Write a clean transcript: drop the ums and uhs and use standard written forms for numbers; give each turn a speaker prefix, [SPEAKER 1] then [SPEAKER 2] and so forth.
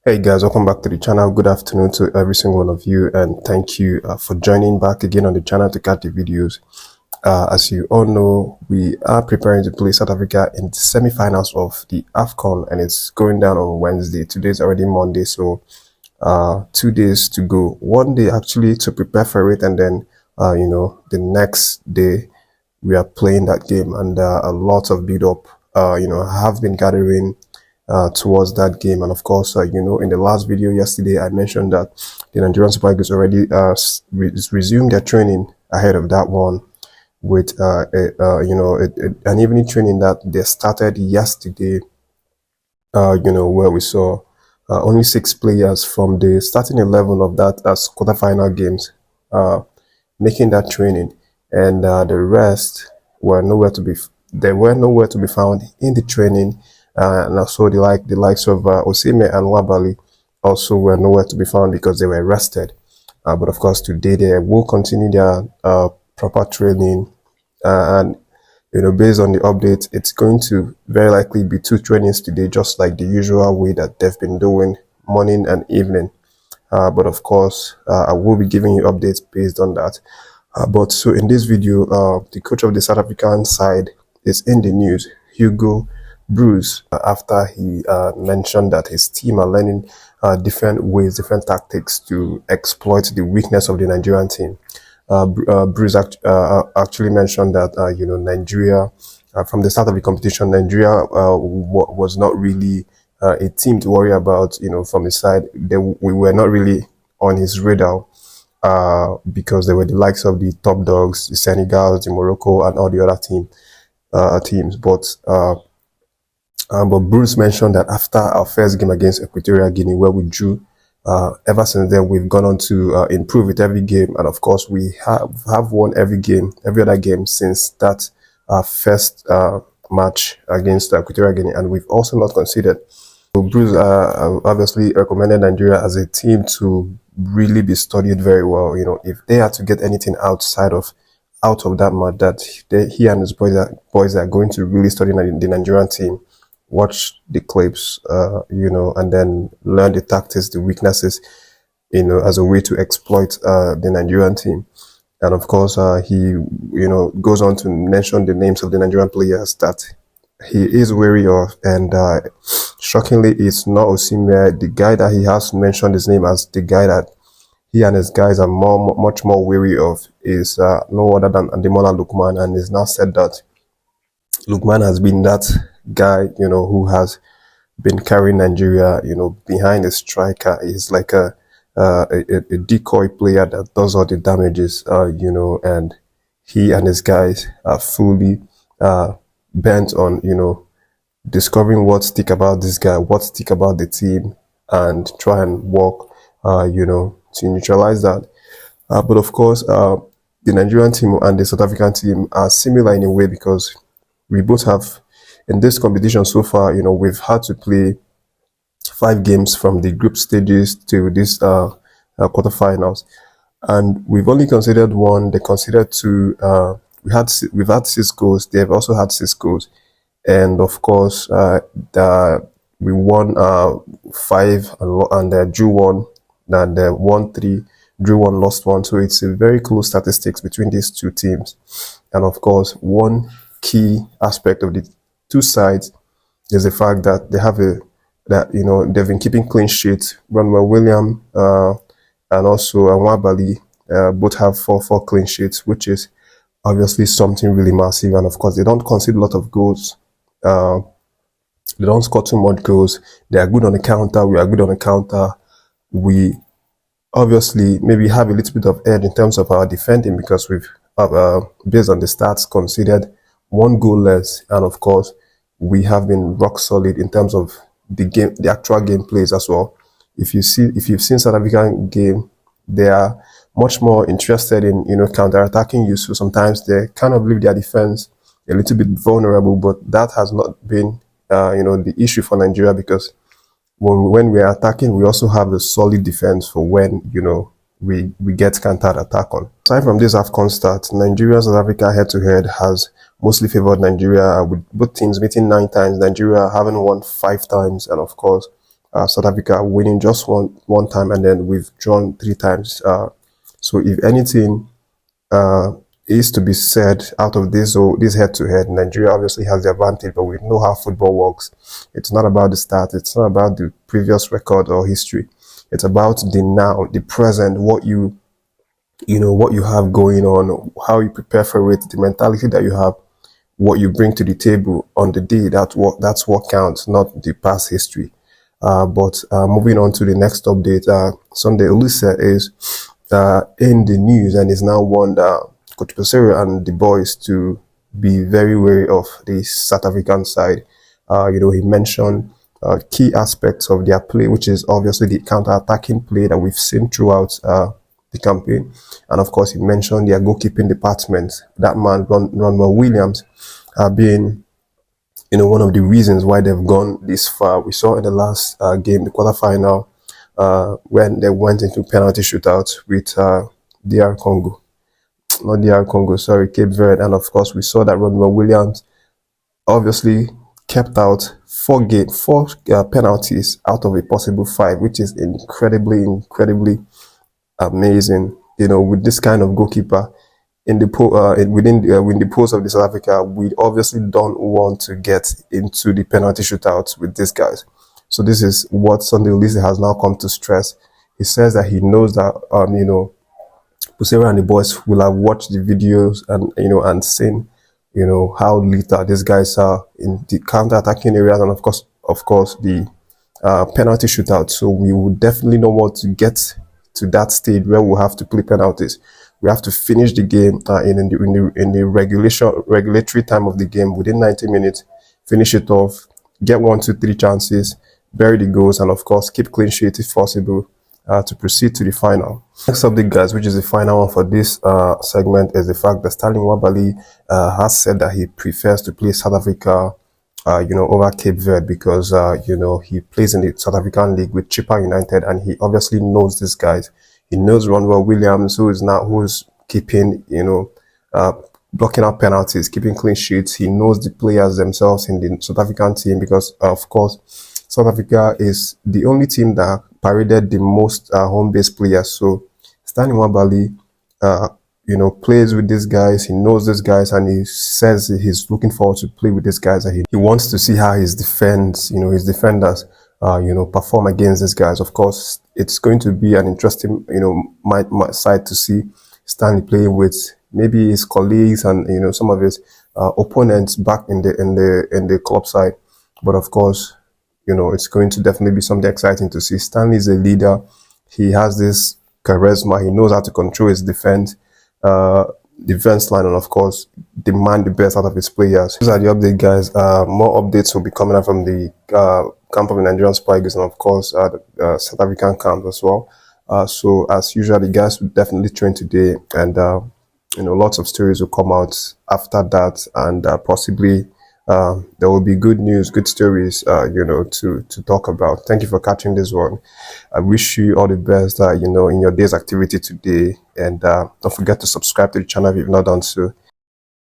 [SPEAKER 1] Hey guys, welcome back to the channel. Good afternoon to every single one of you, and thank you for joining back again on the channel to catch the videos. As you all know, we are preparing to play South Africa in the semi-finals of the Afcon, and it's going down on Wednesday. Today's already Monday, so 2 days to go. One day actually to prepare for it, and then the next day we are playing that game, and a lot of build up have been gathering towards that game. And of course, in the last video yesterday, I mentioned that the Nigerian Super Eagles already resumed their training ahead of that one with an evening training that they started yesterday. Where we saw only 6 players from the starting 11 of that as quarterfinal games making that training, and the rest were nowhere to be. They were nowhere to be found in the training. And also the likes of Oliseh and Nwabali also were nowhere to be found because they were arrested. But of course, today they will continue their proper training, and based on the update, it's going to very likely be 2 trainings today, just like the usual way that they've been doing morning and evening. But of course, I will be giving you updates based on that. But so in this video, the coach of the South African side is in the news, Hugo Broos, after he mentioned that his team are learning different ways, different tactics to exploit the weakness of the Nigerian team. Broos actually mentioned that Nigeria, from the start of the competition, Nigeria was not really a team to worry about. From his side, we were not really on his radar because they were the likes of the top dogs, the Senegal, the Morocco, and all the other teams. But Bruce mentioned that after our first game against Equatorial Guinea, where we drew, ever since then we've gone on to improve with every game, and of course we have won every other game since that first match against Equatorial Guinea, and we've also not conceded. So Bruce obviously recommended Nigeria as a team to really be studied very well. If they are to get anything out of that match, that he and his boys are going to really study the Nigerian team, watch the clips, and then learn the tactics, the weaknesses, as a way to exploit the Nigerian team. And of course, he, goes on to mention the names of the Nigerian players that he is wary of, and shockingly, it's not Oliseh. The guy that he has mentioned his name as the guy that he and his guys are much more wary of is no other than Ademola Lookman, and he's now said that Lookman has been that guy, who has been carrying Nigeria, behind the striker. He's like a decoy player that does all the damages, and he and his guys are fully bent on, discovering what stick about this guy, what stick about the team, and try and work, to neutralize that. But of course, the Nigerian team and the South African team are similar in a way, because we both have, in this competition so far, we've had to play 5 games from the group stages to this quarterfinals, and we've only considered 1. They considered 2. We've had 6 goals. They've also had 6 goals, and of course, we won 5 and drew 1. And won 3, drew 1, lost 1. So it's a very close statistics between these 2 teams. And of course, one key aspect of the 2 sides is the fact that they've been keeping clean sheets. Ronwell William and also Nwabali both have 4 clean sheets, which is obviously something really massive. And of course, they don't concede a lot of goals. They don't score too much goals. They are good on the counter. We are good on the counter. We obviously maybe have a little bit of edge in terms of our defending, because we've, based on the stats, conceded 1 goal less, and of course we have been rock solid in terms of the actual game plays as well. If you've seen South African game, they are much more interested in counter-attacking you, so sometimes they kind of leave their defense a little bit vulnerable, but that has not been the issue for Nigeria, because when we are attacking, we also have a solid defense for when we get counter attack on. Aside from this Afcon start, Nigeria South Africa head-to-head has mostly favored Nigeria, with both teams meeting 9 times, Nigeria having won 5 times, and of course South Africa winning just one time, and then we've drawn 3 times. So if anything is to be said out of this head-to-head, Nigeria obviously has the advantage, but we know how football works. It's not about the stats. It's not about the previous record or history. It's about the now, the present, what you have going on, how you prepare for it, the mentality that you have, what you bring to the table on the day. That's what counts, not the past history. But moving on to the next update, Sunday Oliseh is in the news and is now warned Coach Peseiro and the boys to be very wary of the South African side. He mentioned key aspects of their play, which is obviously the counter-attacking play that we've seen throughout the campaign. And of course, he mentioned their goalkeeping department. That man, Ronwell Williams, being one of the reasons why they've gone this far. We saw in the last game, the quarterfinal, when they went into penalty shootout with Cape Verde. And of course, we saw that Ronwell Williams obviously kept out 4 penalties out of a possible 5, which is incredibly amazing. With this kind of goalkeeper in the within the post of the South Africa, we obviously don't want to get into the penalty shootouts with these guys. So this is what Sunday Oliseh has now come to stress. He says that he knows that Peseiro and the boys will have watched the videos and seen how lethal these guys are in the counter-attacking areas, and of course the penalty shootout. So we would definitely not want to get to that stage where we'll have to play penalties. We have to finish the game in the regulatory time of the game within 90 minutes, finish it off, get 1, 2, 3 chances, bury the goals, and of course keep clean sheet if possible to proceed to the final. Next update, guys, which is the final one for this segment, is the fact that Nwabali has said that he prefers to play South Africa over Cape Verde because he plays in the South African league with Chippa United, and he obviously knows these guys. He knows Ronwell Williams, who's keeping blocking out penalties, keeping clean sheets. He knows the players themselves in the South African team because, of course, South Africa is the only team that paraded the most home-based players. So Nwabali plays with these guys. He knows these guys, and he says he's looking forward to play with these guys. And he wants to see how his defenders, perform against these guys. Of course, it's going to be an interesting, my side to see Stanley playing with maybe his colleagues and some of his opponents back in the club side. But of course, it's going to definitely be something exciting to see. Stanley is a leader. He has this charisma. He knows how to control his defense line, and of course demand the best out of his players. These are the update, guys. More updates will be coming out from the camp of the Nigerian Spikers, and of course the South African camp as well. So as usual, the guys will definitely train today, and lots of stories will come out after that, and possibly there will be good news, good stories, to talk about. Thank you for catching this one. I wish you all the best, in your day's activity today. And don't forget to subscribe to the channel if you've not done so.